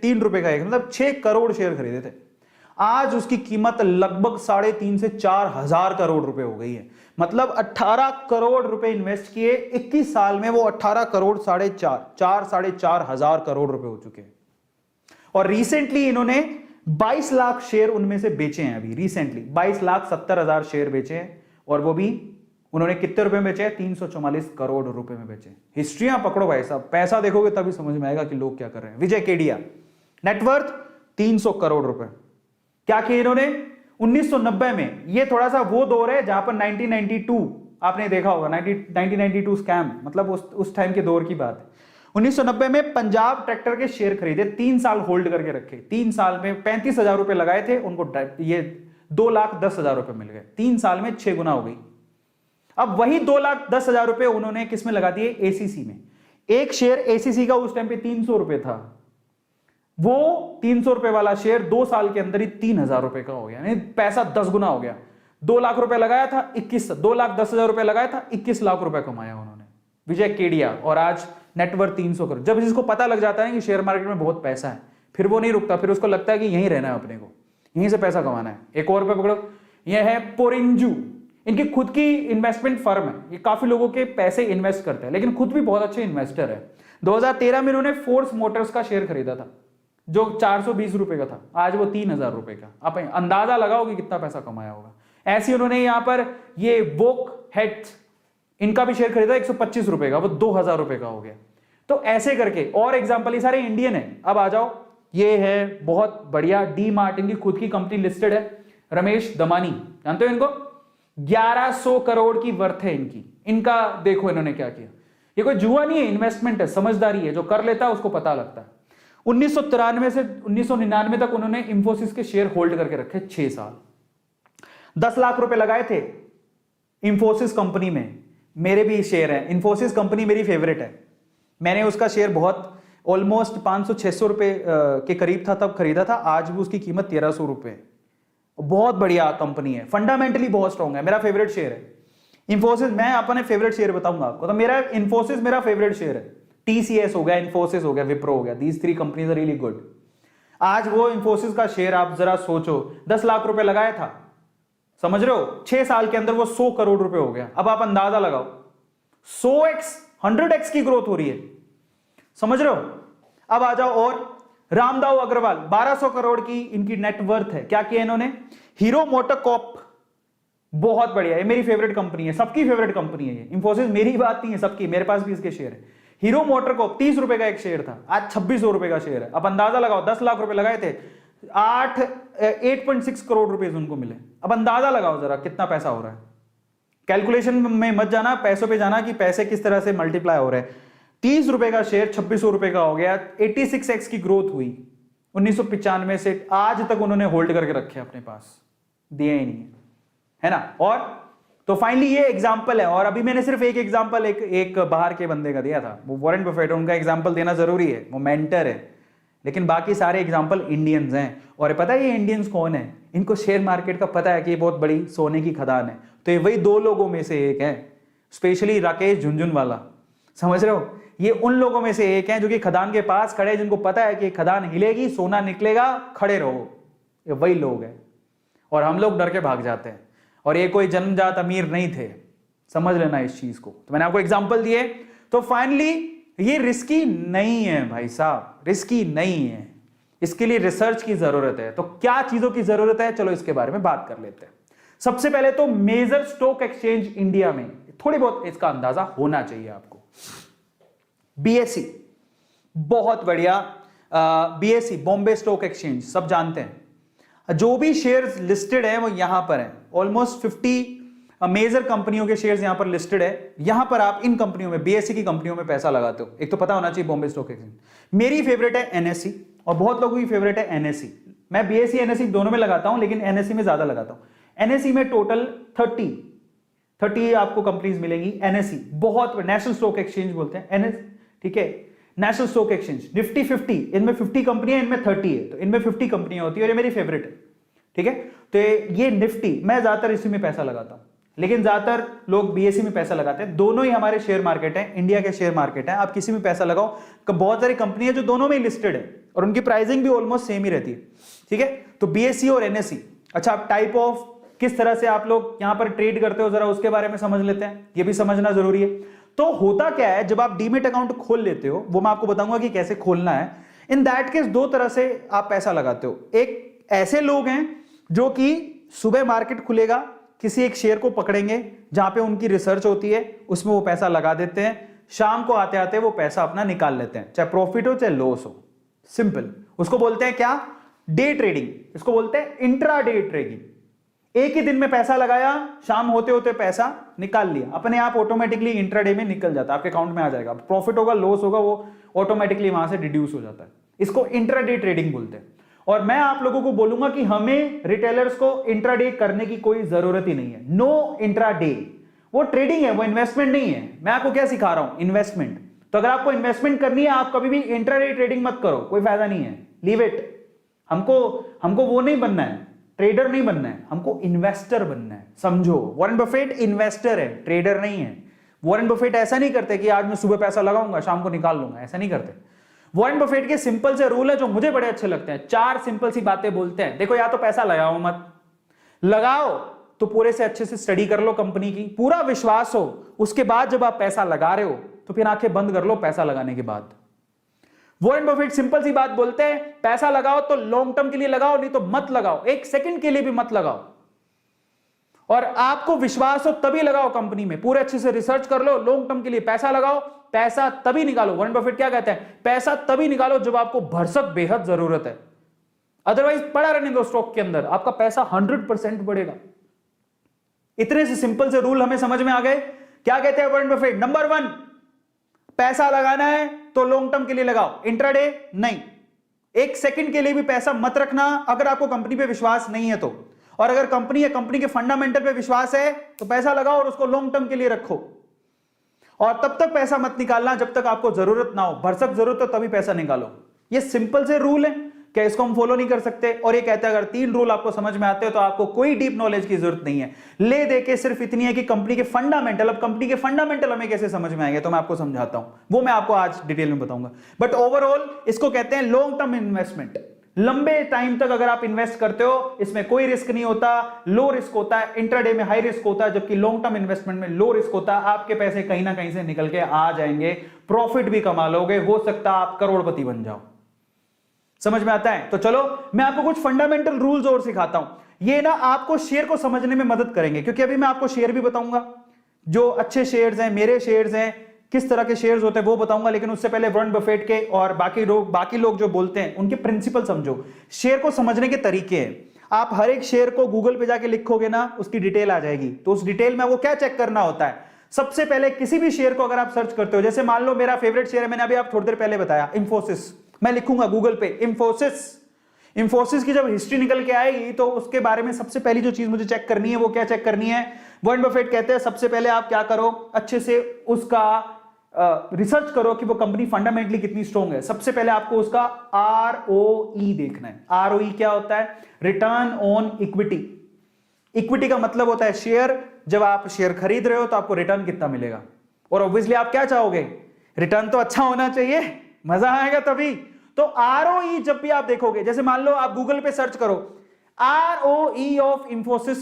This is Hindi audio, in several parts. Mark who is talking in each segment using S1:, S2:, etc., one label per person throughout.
S1: ₹3 का एक, मतलब 6 करोड़ शेयर खरीदे थे। आज उसकी कीमत लगभग 3.5 से 4 हजार करोड़ रुपए हो गई है। मतलब 18 करोड़ रुपए इन्वेस्ट किए, 21 साल में वो 18 करोड़ 4.5 हजार करोड़ रुपए हो चुके हैं। और रिसेंटली इन्होंने 22 लाख शेयर उनमें से बेचे हैं। अभी रिसेंटली 22,70,000 शेयर बेचे हैं, और वो भी उन्होंने कितने रुपए में बेचे हैं? 344 करोड़ रुपए में बेचे। हिस्ट्रियां पकड़ो भाई साहब, पैसा देखोगे तभी समझ में आएगा कि लोग क्या कर रहे हैं। विजय केडिया, नेटवर्थ 300 करोड़ रुपए। क्या किया इन्होंने? 1990 में, ये थोड़ा सा वो दौर है जहां पर 1992 आपने देखा होगा, 1992 स्कैम, मतलब उस टाइम के दौर की बात है। 1990 में पंजाब ट्रैक्टर के शेयर खरीदे, 3 साल होल्ड करके रखे। 3 साल में 35,000 रुपए लगाए थे उनको, ये 2,10,000 रुपए मिल गए। 3 साल में 6 गुना हो गई। अब वही 2,10,000 रुपए उन्होंने किस में लगा दिए? एसीसी में। एक शेयर एसीसी का उस टाइम पे 300 रुपए था, वो 300 रुपए वाला शेयर 2 साल के अंदर ही 3,000 रुपए का हो गया, यानी पैसा 10 गुना हो गया। 2 लाख रुपए लगाया था, 2,10,000 रुपए लगाया था, 21 लाख रुपए कमाया उन्होंने, विजय केडिया। और आज नेटवर्थ 300 करोड़। जब जिसको पता लग जाता है कि शेयर मार्केट में बहुत पैसा है, फिर वो नहीं रुकता, फिर उसको लगता है कि यहीं रहना है, अपने को यहीं से पैसा कमाना है। एक और पे पकड़ो, ये है पोरिंजू, इनकी खुद की इन्वेस्टमेंट फर्म है, ये काफी लोगों के पैसे इन्वेस्ट करते हैं, लेकिन खुद भी बहुत अच्छे इन्वेस्टर है। 2013 में इन्होंने फोर्स मोटर्स का शेयर खरीदा था, जो 420 रुपए का था, आज वो 3,000 रुपए का। आप अंदाजा लगाओ कि कितना पैसा कमाया होगा। ऐसे उन्होंने यहां पर ये वोक हेड्स, इनका भी शेयर खरीदा 125 रुपए का, वो 2,000 रुपए का हो गया। तो ऐसे करके और एग्जांपल, ये सारे इंडियन है। अब आ जाओ, ये है बहुत बढ़िया, डी मार्ट, इनकी खुद की कंपनी लिस्टेड है। रमेश दमानी, जानते हो इनको? 1100 करोड़ की वर्थ है इनकी। इनका देखो इन्होंने क्या किया। ये कोई जुआ नहीं है, इन्वेस्टमेंट है, समझदारी है। जो कर लेता है उसको पता लगता है। 1993 से 1999 तक उन्होंने इंफोसिस के शेयर होल्ड करके रखे, 6 साल। 10 लाख रुपए लगाए थे इंफोसिस कंपनी में। मेरे भी शेयर है, इंफोसिस कंपनी मेरी फेवरेट है। मैंने उसका शेयर बहुत ऑलमोस्ट 500-600 रुपए के करीब था तब खरीदा था। आज भी उसकी कीमत 1,300 रुपए। बहुत बढ़िया कंपनी है, फंडामेंटली बहुत स्ट्रॉन्ग है, मेरा फेवरेट शेयर है इंफोसिस। मैं अपने फेवरेट शेयर बताऊंगा आपको, तो मेरा इंफोसिस मेरा फेवरेट शेयर है। टीसीएस हो गया, इंफोसिस हो गया, विप्रो हो गया, these 3 companies are really good. आज वो इंफोसिस का शेयर आप जरा सोचो, 10 लाख रुपए लगाया था, समझ रहे हो? 6 साल के अंदर वो 100 करोड़ रुपए हो गया। अब आप अंदाजा लगाओ, 100x 100x की ग्रोथ हो रही है, समझ रहे हो? अब आ जाओ, और रामदाव अग्रवाल, 1200 करोड़ की इनकी नेटवर्थ है। क्या किया इन्होंने? हीरो मोटोकॉर्प, बहुत बढ़िया, ये मेरी फेवरेट कंपनी है, सबकी फेवरेट कंपनी है ये। इंफोसिस मेरी बात नहीं है, सबकी, मेरे पास भी इसके शेयर है। हीरो मोटोकॉर्प 30 रुपए का एक शेयर था, आज 2600 रुपए का शेयर है। अब अंदाजा लगाओ, 10 लाख रुपए लगाए थे, 8.6 करोड़ रुपए उनको मिले। अब अंदाजा लगाओ जरा कितना पैसा हो रहा है। कैलकुलेशन में मत जाना, पैसों पे जाना कि पैसे किस तरह से मल्टीप्लाई हो रहे हैं। 30 रुपए का शेयर 2600 रुपए का हो गया, 86x की ग्रोथ हुई 1995 से आज तक। उन्होंने होल्ड करके रखे अपने पास, दिए ही नहीं है ना। और तो फाइनली ये एग्जांपल है। और अभी मैंने सिर्फ एक एग्जांपल एक बाहर के बंदे का दिया था, वो वॉरेन बफेट, उनका एग्जांपल देना जरूरी है, वो मेंटर है, लेकिन बाकी सारे एग्जांपल इंडियंस हैं। और पता है ये इंडियंस कौन है? इनको शेयर मार्केट का पता है कि ये बहुत बड़ी सोने की खदान है। तो ये वही 2 लोगों में से एक है, स्पेशली राकेश झुनझुनवाला, समझ रहे हो? ये उन लोगों में से एक है जो कि खदान के पास खड़े, जिनको पता है कि खदान हिलेगी, सोना निकलेगा, खड़े रहो। ये वही लोग हैं, और हम लोग डर के भाग जाते हैं। और ये कोई जन्मजात अमीर नहीं थे, समझ लेना इस चीज को। तो मैंने आपको एग्जांपल दिए। तो फाइनली ये रिस्की नहीं है भाई साहब, रिस्की नहीं है, इसके लिए रिसर्च की जरूरत है। तो क्या चीजों की जरूरत है, चलो इसके बारे में बात कर लेते हैं। सबसे पहले तो मेजर स्टॉक एक्सचेंज इंडिया में थोड़ी बहुत इसका अंदाजा होना चाहिए आपको। बीएसई, बहुत बढ़िया, बीएसई बॉम्बे स्टॉक एक्सचेंज, सब जानते हैं। जो भी शेयर्स लिस्टेड है वो यहां पर है। ऑलमोस्ट 50 मेजर कंपनियों के शेयर्स यहां पर लिस्टेड है। यहां पर आप इन कंपनियों में, बीएसई की कंपनियों में पैसा लगाते हो। एक तो पता होना चाहिए बॉम्बे स्टॉक एक्सचेंज। मेरी फेवरेट है एनएससी, और बहुत लोगों की फेवरेट है एनएससी। मैं बीएसई एनएससी दोनों में लगाता हूं, लेकिन एनएससी में ज्यादा लगाता हूं। एनएससी में टोटल 30 आपको कंपनीज मिलेंगी। एनएससी बहुत, नेशनल स्टॉक एक्सचेंज बोलते हैं एनएस, ठीक है, नेशनल स्टॉक एक्सचेंज। निफ्टी 50, इनमें 50 कंपनियां, इनमें 30 है, तो इनमें 50 कंपनियां होती है, और ये मेरी फेवरेट है, ठीक है। तो ये निफ्टी, मैं ज्यादातर इसी में पैसा लगाता हूं, लेकिन ज्यादातर लोग बीएसई में पैसा लगाते हैं। दोनों ही हमारे शेयर मार्केट है, इंडिया के शेयर मार्केट है, आप किसी में पैसा लगाओ। बहुत सारी कंपनियां जो दोनों में लिस्टेड है, और उनकी प्राइसिंग भी ऑलमोस्ट सेम ही रहती है, ठीक है। तो बीएसई और एनएसई, अच्छा आप टाइप ऑफ किस तरह से आप लोग यहां पर ट्रेड करते हो जरा उसके बारे में समझ लेते हैं, ये भी समझना जरूरी है। तो होता क्या है, जब आप डीमेट अकाउंट खोल लेते हो, वो मैं आपको बताऊंगा कि कैसे खोलना है। इन दैट केस दो तरह से आप पैसा लगाते हो। एक ऐसे लोग हैं जो कि सुबह मार्केट खुलेगा, किसी एक शेयर को पकड़ेंगे जहां पे उनकी रिसर्च होती है, उसमें वो पैसा लगा देते हैं, शाम को आते आते वो पैसा अपना निकाल लेते हैं, चाहे प्रॉफिट हो चाहे लॉस हो। सिंपल, उसको बोलते हैं क्या, डे ट्रेडिंग। इसको बोलते हैं इंट्रा डे ट्रेडिंग। एक ही दिन में पैसा लगाया, शाम होते होते पैसा निकाल लिया, अपने आप ऑटोमेटिकली इंट्राडे में निकल जाता है, आपके अकाउंट में आ जाएगा। प्रॉफिट होगा लॉस होगा वो ऑटोमेटिकली वहां से डिड्यूस हो जाता है। इसको इंट्राडे ट्रेडिंग बोलते हैं। और मैं आप लोगों को बोलूंगा कि हमें रिटेलर्स को इंट्राडे करने की कोई जरूरत ही नहीं है। नो इंट्राडे, वो ट्रेडिंग है, वो इन्वेस्टमेंट नहीं है। मैं आपको क्या सिखा रहा हूं, इन्वेस्टमेंट। तो अगर आपको इन्वेस्टमेंट करनी है, आप कभी भी इंट्राडे ट्रेडिंग मत करो, कोई फायदा नहीं है, लीव इट। हमको वो नहीं बनना है, ट्रेडर नहीं बनना है, हमको इन्वेस्टर बनना है, समझो। वॉरेन बफेट इन्वेस्टर है, ट्रेडर नहीं है। वॉरेन बफेट ऐसा नहीं करते कि आज मैं सुबह पैसा लगाऊंगा शाम को निकाल लूंगा, ऐसा नहीं करते। वॉरेन बफेट के सिंपल से रूल है जो मुझे बड़े अच्छे लगते हैं। 4 सिंपल सी बातें बोलते हैं। देखो, या तो पैसा लगाओ मत, लगाओ तो पूरे से अच्छे से स्टडी कर लो कंपनी की, पूरा विश्वास हो, उसके बाद जब आप पैसा लगा रहे हो तो फिर आंखें बंद कर लो पैसा लगाने के बाद। वॉरेन बफेट सिंपल सी बात बोलते हैं, पैसा लगाओ तो लॉन्ग टर्म के लिए लगाओ, नहीं तो मत लगाओ, एक सेकंड के लिए भी मत लगाओ। और आपको विश्वास हो तभी लगाओ कंपनी में, पूरे अच्छे से रिसर्च कर लो, लॉन्ग टर्म के लिए पैसा लगाओ, पैसा तभी निकालो। वॉरेन बफेट क्या कहते हैं, पैसा तभी निकालो जब आपको भरसक बेहद जरूरत है, अदरवाइज पड़ा रहने दो स्टॉक के अंदर, आपका पैसा 100% बढ़ेगा। इतने से सिंपल से रूल हमें समझ में आ गए। क्या कहते हैं वॉरेन बफेट, नंबर 1, पैसा लगाना है तो लॉन्ग टर्म के लिए लगाओ, इंट्राडे नहीं। एक सेकंड के लिए भी पैसा मत रखना अगर आपको कंपनी पे विश्वास नहीं है तो। और अगर कंपनी या कंपनी के फंडामेंटल पे विश्वास है तो पैसा लगाओ और उसको लॉन्ग टर्म के लिए रखो। और तब तक पैसा मत निकालना जब तक आपको जरूरत ना हो, भरसक जरूरत हो तभी पैसा निकालो। ये सिंपल से रूल है, क्या इसको हम फॉलो नहीं कर सकते? और ये कहते हैं अगर 3 रूल आपको समझ में आते हो तो आपको कोई डीप नॉलेज की जरूरत नहीं है। ले दे के सिर्फ इतनी है कि कंपनी के फंडामेंटल, अब कंपनी के फंडामेंटल हमें कैसे समझ में आएंगे तो मैं आपको समझाता हूं, वो मैं आपको आज डिटेल में बताऊंगा। बट ओवरऑल इसको कहते हैं लॉन्ग टर्म इन्वेस्टमेंट। लंबे टाइम तक अगर आप इन्वेस्ट करते हो, इसमें कोई रिस्क नहीं होता, लो रिस्क होता है। इंट्राडे में हाई रिस्क होता है, जबकि लॉन्ग टर्म इन्वेस्टमेंट में लो रिस्क होता है। आपके पैसे कहीं ना कहीं से निकल के आ जाएंगे, प्रॉफिट भी कमा लोगे, हो सकता है आप करोड़पति बन जाओ। समझ में आता है? तो चलो मैं आपको कुछ फंडामेंटल रूल्स और सिखाता हूं, ये ना आपको शेयर को समझने में मदद करेंगे, क्योंकि अभी मैं आपको शेयर भी बताऊंगा, जो अच्छे शेयर्स हैं, मेरे शेयर्स हैं, किस तरह के शेयर्स होते हैं वो बताऊंगा। लेकिन उससे पहले वॉरेन बफेट के और बाकी लोग जो बोलते हैं उनके प्रिंसिपल समझो, शेयर को समझने के तरीके हैं। आप हर एक शेयर को गूगल पे जाके लिखोगे ना, उसकी डिटेल आ जाएगी। तो उस डिटेल में वो क्या चेक करना होता है, सबसे पहले किसी भी शेयर को अगर आप सर्च करते हो, जैसे मान लो मेरा फेवरेट शेयर है, मैंने अभी आप थोड़ी देर पहले बताया, इंफोसिस। मैं लिखूंगा गूगल पे इंफोसिस की जब हिस्ट्री निकल के आएगी तो उसके बारे में सबसे पहली जो चीज मुझे चेक करनी है वो क्या चेक करनी है, वॉरेन बफेट कहते हैं सबसे पहले आप क्या करो, अच्छे से उसका रिसर्च करो कि वो कंपनी फंडामेंटली कितनी स्ट्रॉन्ग है। सबसे पहले आपको उसका ROE देखना है। ROE क्या होता है? Return on equity. इक्विटी का मतलब होता है शेयर। जब आप शेयर खरीद रहे हो तो आपको रिटर्न कितना मिलेगा, और ऑब्वियसली आप क्या चाहोगे, रिटर्न तो अच्छा होना चाहिए, मजा आएगा तभी। तो ROE जब भी आप देखोगे, जैसे मान लो आप गूगल पे सर्च करो ROE of Infosys,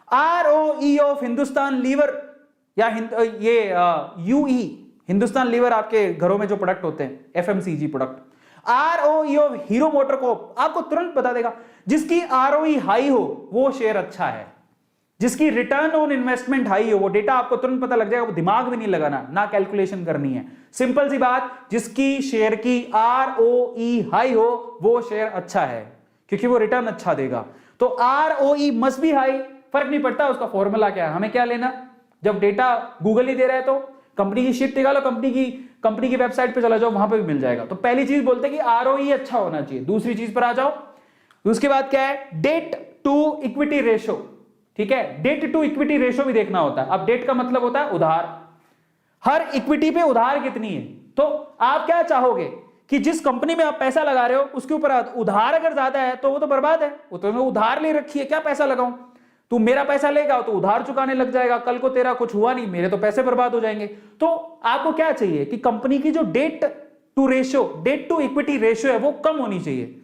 S1: ROE of Hindustan Lever, या ये UE, हिंदुस्तान लीवर आपके घरों में जो प्रोडक्ट होते हैं FMCG product, ROE of Hero MotoCorp, आपको तुरंत बता देगा। जिसकी ROE हाई हो वो शेयर अच्छा है, जिसकी रिटर्न ऑन इन्वेस्टमेंट हाई हो वो डेटा आपको तुरंत पता लग जाएगा, वो दिमाग भी नहीं लगाना, ना कैलकुलेशन करनी है, सिंपल सी बात। जिसकी शेयर की ROE हाई हो वो शेयर अच्छा है, क्योंकि वो रिटर्न अच्छा देगा। तो ROE मस्ट बी हाई, फर्क नहीं पड़ता उसका फॉर्मूला क्या है, हमें क्या लेना। जब डेटा गूगल ही दे रहा है तो कंपनी की शीट निकालो, कंपनी की वेबसाइट पे चला जाओ, वहां पे भी मिल जाएगा। तो पहली चीज बोलते हैं कि ROE अच्छा होना चाहिए। दूसरी चीज पर आ जाओ, उसके बाद क्या है, डेट टू इक्विटी रेशो। ठीक है, डेट टू इक्विटी रेशो भी देखना होता है। अब डेट का मतलब होता है उधार, हर इक्विटी पे उधार कितनी है। तो आप क्या चाहोगे कि जिस कंपनी में आप पैसा लगा रहे हो उसके ऊपर उधार अगर ज्यादा है तो वो तो बर्बाद है, वो तो उधार ले रखी है, क्या पैसा लगाऊं। तू मेरा पैसा लेगा तो उधार चुकाने लग जाएगा, कल को तेरा कुछ हुआ नहीं, मेरे तो पैसे बर्बाद हो जाएंगे। तो आपको क्या चाहिए कि कंपनी की जो debt to ratio, debt to equity ratio है वो कम होनी चाहिए।